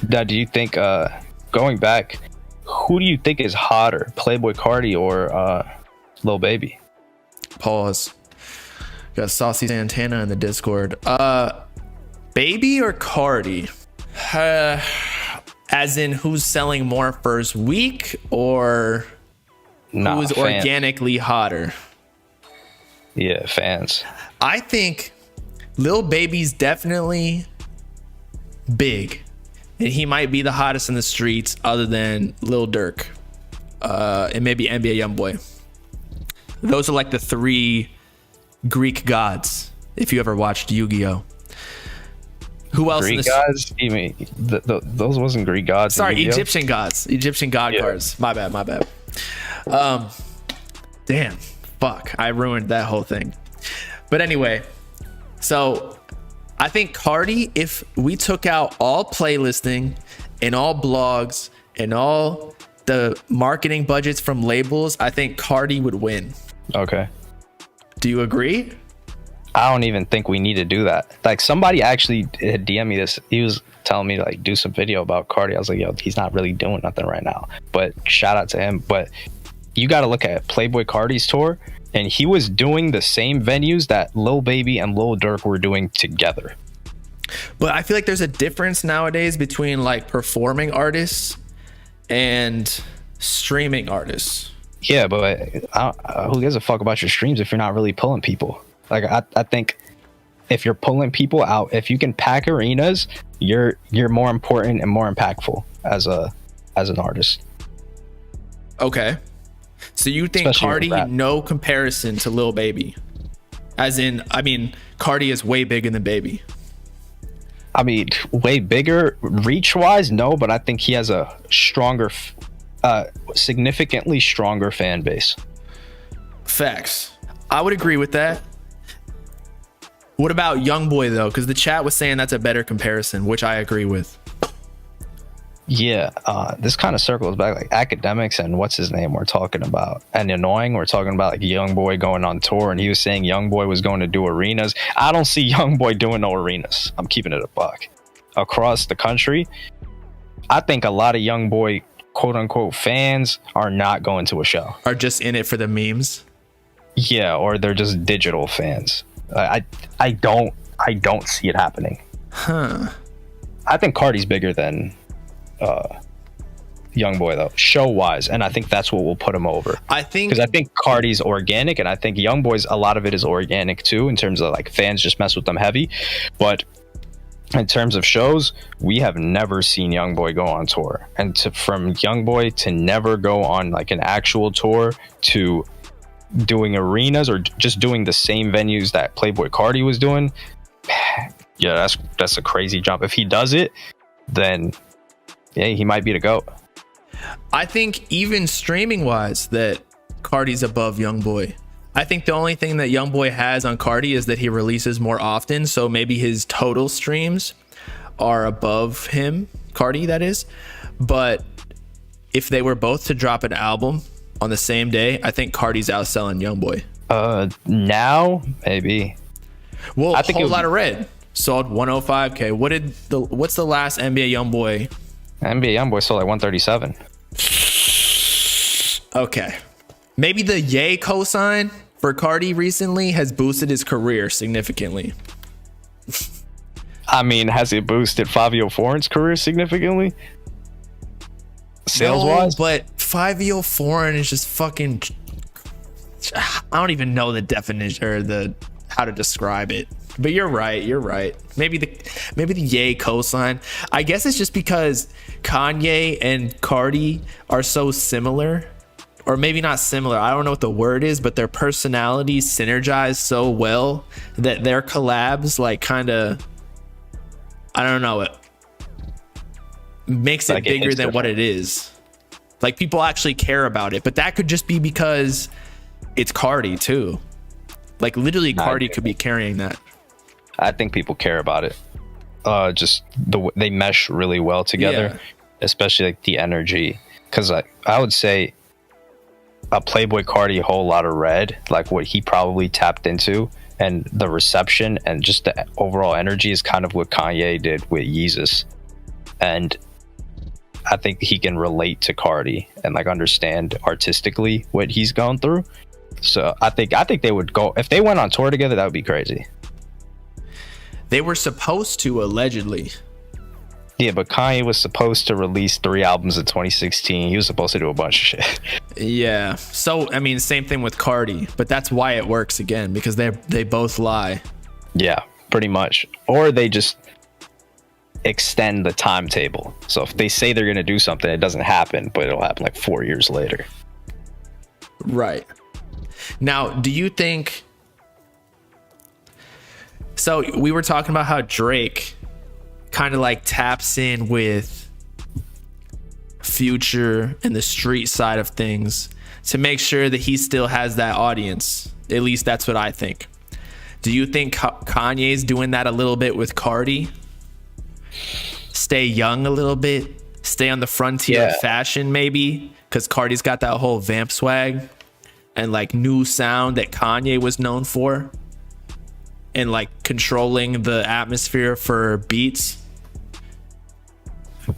Now, do you think, going back, who do you think is hotter, Playboi Carti or Lil Baby? Pause. Got Saucy Santana in the Discord. Baby or Carti? As in who's selling more first week, or who's organically hotter? Yeah, fans. I think Lil Baby's definitely big, and he might be the hottest in the streets other than Lil Durk, and maybe NBA Youngboy. Those are like the three Greek gods, if you ever watched Yu-Gi-Oh. Who else? Greek gods? You mean those wasn't Greek gods? Sorry, Egyptian gods. Egyptian god cards. My bad. Damn. Fuck. I ruined that whole thing. But anyway, so I think Carti, if we took out all playlisting and all blogs and all the marketing budgets from labels, I think Carti would win. Okay. Do you agree? I don't even think we need to do that. Like, somebody actually had DM me this. He was telling me to like do some video about Carti. I was like, yo, he's not really doing nothing right now. But shout out to him. But you got to look at Playboi Carti's tour, and he was doing the same venues that Lil Baby and Lil Durk were doing together. But I feel like there's a difference nowadays between like performing artists and streaming artists. Yeah, but who gives a fuck about your streams if you're not really pulling people? Like, I think if you're pulling people out, if you can pack arenas, you're more important and more impactful as an artist. Okay. So you think Carti, no comparison to Lil Baby? As in, I mean, Carti is way bigger than Baby. I mean, way bigger reach-wise, no, but I think he has a stronger, significantly stronger fan base. Facts. I would agree with that. What about Youngboy though? Because the chat was saying that's a better comparison, which I agree with. Yeah, this kind of circles back, like academics and what's his name we're talking about, and annoying. We're talking about like Youngboy going on tour, and he was saying Youngboy was going to do arenas. I don't see Youngboy doing no arenas. I'm keeping it a buck. Across the country, I think a lot of Youngboy quote unquote fans are not going to a show. Are just in it for the memes. Yeah, or they're just digital fans. I don't see it happening. Huh. I think Carti's bigger than Youngboy though, show wise, and I think that's what will put him over. I think because I think Carti's organic, and I think Youngboy's, a lot of it is organic too, in terms of like fans just mess with them heavy. But in terms of shows, we have never seen Youngboy go on tour, and from Youngboy to never go on like an actual tour to doing arenas or just doing the same venues that Playboi Carti was doing, yeah, that's a crazy jump. If he does it, then yeah, he might be the GOAT. I think even streaming wise that Carti's above Youngboy. I think the only thing that Youngboy has on Carti is that he releases more often, so maybe his total streams are above him, Carti that is. But if they were both to drop an album on the same day, I think Carti's outselling Youngboy. Now maybe. Well, I think Whole Lot of Red sold 105K. What's the last NBA Youngboy? NBA Youngboy sold like 137. Okay. Maybe the Ye cosign for Carti recently has boosted his career significantly. I mean, has it boosted Fabio Foreign's career significantly? Sales wise? No, but Fabio Foreign is just fucking, I don't even know the definition or how to describe it. But you're right. Maybe the Ye cosign. I guess it's just because Kanye and Carti are so similar, or maybe not similar. I don't know what the word is, but their personalities synergize so well that their collabs like kind of, I don't know, it makes it like bigger than what it is. Like people actually care about it, but that could just be because it's Carti too. Like literally Carti could be carrying that. I think people care about it. Just they mesh really well together, especially like the energy. Because I would say a Playboi Carti Whole Lot of Red, like what he probably tapped into, and the reception and just the overall energy is kind of what Kanye did with Yeezus. And I think he can relate to Carti and like understand artistically what he's going through. So I think they would go, if they went on tour together, that would be crazy. They were supposed to, allegedly. Yeah, but Kanye was supposed to release 3 albums in 2016. He was supposed to do a bunch of shit. Yeah. So I mean, same thing with Carti, but that's why it works again, because they both lie. Yeah, pretty much. Or they just extend the timetable. So if they say they're gonna do something, it doesn't happen, but it'll happen like 4 years later. Right. Now, do you think... So we were talking about how Drake kind of like taps in with Future and the street side of things to make sure that he still has that audience. At least that's what I think. Do you think Kanye's doing that a little bit with Carti? Stay young a little bit, stay on the frontier of fashion maybe, because Carti's got that whole vamp swag and like new sound that Kanye was known for, and like controlling the atmosphere for beats.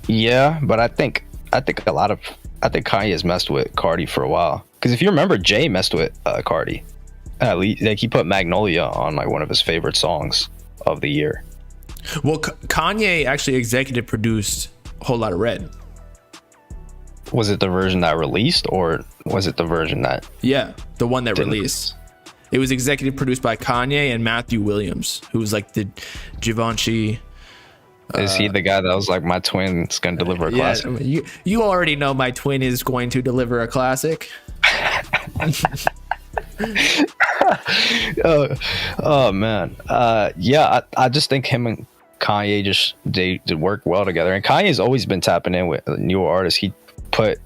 Yeah, but I think Kanye has messed with Carti for a while. Because if you remember, Jay messed with Carti. At least, like, he put Magnolia on like one of his favorite songs of the year. Well, Kanye actually executive produced a Whole Lot of Red. Was it the version that released, or was it the version that... Yeah, the one that released. It was executive produced by Kanye and Matthew Williams, who was like the Givenchy. Is he the guy that was like, my twin's gonna deliver a classic? I mean, you already know my twin is going to deliver a classic. Oh man, yeah. I just think him and Kanye they work well together, and Kanye's always been tapping in with newer artists. He put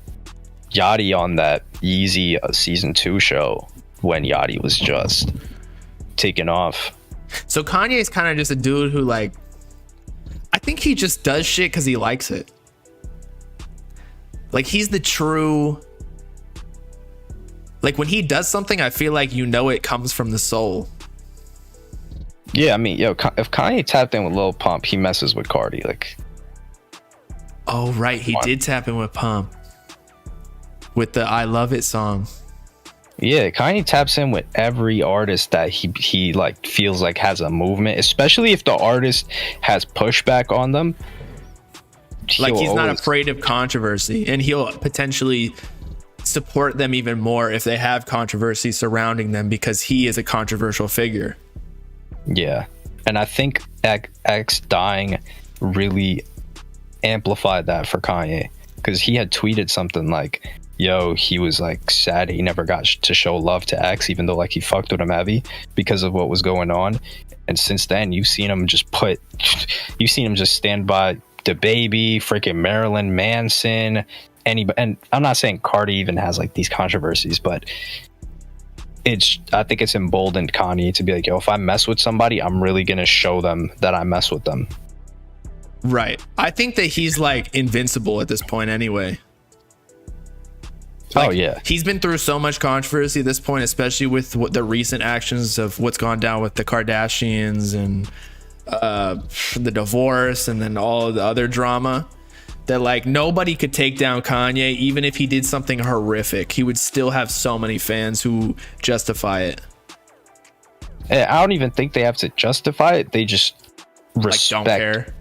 Yachty on that Yeezy season 2 show when Yachty was just taking off. So Kanye's kind of just a dude who, like, I think he just does shit because he likes it. Like, he's the true... Like, when he does something, I feel like it comes from the soul. Yeah, I mean, yo, if Kanye tapped in with Lil Pump, he messes with Carti. Like, oh, right. He did tap in with Pump. With the I Love It song. Yeah, Kanye taps in with every artist that he like feels like has a movement, especially if the artist has pushback on them. Like, he's not afraid of controversy, and he'll potentially support them even more if they have controversy surrounding them, because he is a controversial figure. Yeah, and I think X dying really amplified that for Kanye, because he had tweeted something like, yo, he was like sad he never got to show love to X, even though like he fucked with him heavy because of what was going on. And since then, you've seen him just stand by the baby, freaking Marilyn Manson, and I'm not saying Carti even has like these controversies, but I think it's emboldened Kanye to be like, yo, if I mess with somebody, I'm really gonna show them that I mess with them. Right. I think that he's like invincible at this point anyway. Like, oh yeah, he's been through so much controversy at this point, especially with the recent actions of what's gone down with the Kardashians and the divorce, and then all the other drama, that like nobody could take down Kanye. Even if he did something horrific, he would still have so many fans who justify it. I don't even think they have to justify it. They just respect. Like, don't care.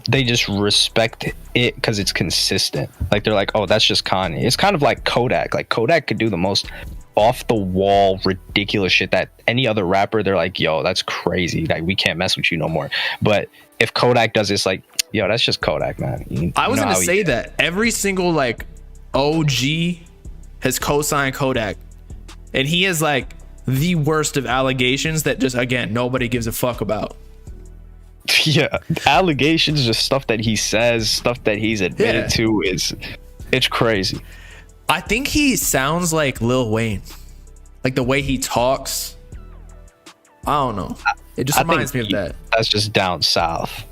They just respect it because it's consistent. Like, they're like, oh, that's just Kanye. It's kind of like Kodak. Like, Kodak could do the most off the wall, ridiculous shit that any other rapper, they're like, yo, that's crazy. Like, we can't mess with you no more. But if Kodak does this, like, yo, that's just Kodak, man. I was gonna say that every single like OG has co-signed Kodak, and he is like the worst of allegations that just, again, nobody gives a fuck about. Yeah, allegations, just stuff that he says, stuff that he's admitted to, it's crazy. I think he sounds like Lil Wayne, like the way he talks. I don't know. It just reminds me of that. That's just down south,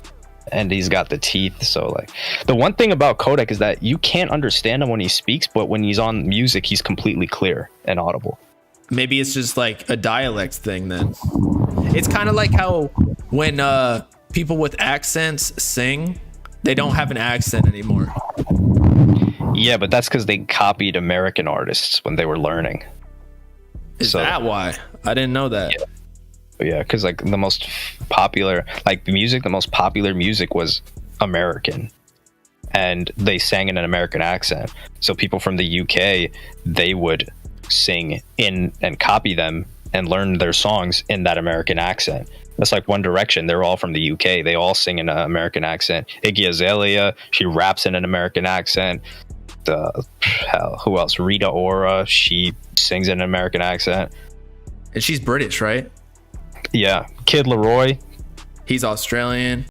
and he's got the teeth. So like, the one thing about Kodak is that you can't understand him when he speaks, but when he's on music, he's completely clear and audible. Maybe it's just like a dialect thing then. It's kind of like how when people with accents sing, they don't have an accent anymore. Yeah, but that's because they copied American artists when they were learning. Is that why? I didn't know that. Yeah, because like the most popular, like the most popular music was American, and they sang in an American accent. So people from the UK, they would sing in and copy them and learn their songs in that American accent. That's like One Direction. They're all from the UK. They all sing in an American accent. Iggy Azalea, she raps in an American accent. Who else? Rita Ora, she sings in an American accent. And she's British, right? Yeah. Kid Laroi. He's Australian.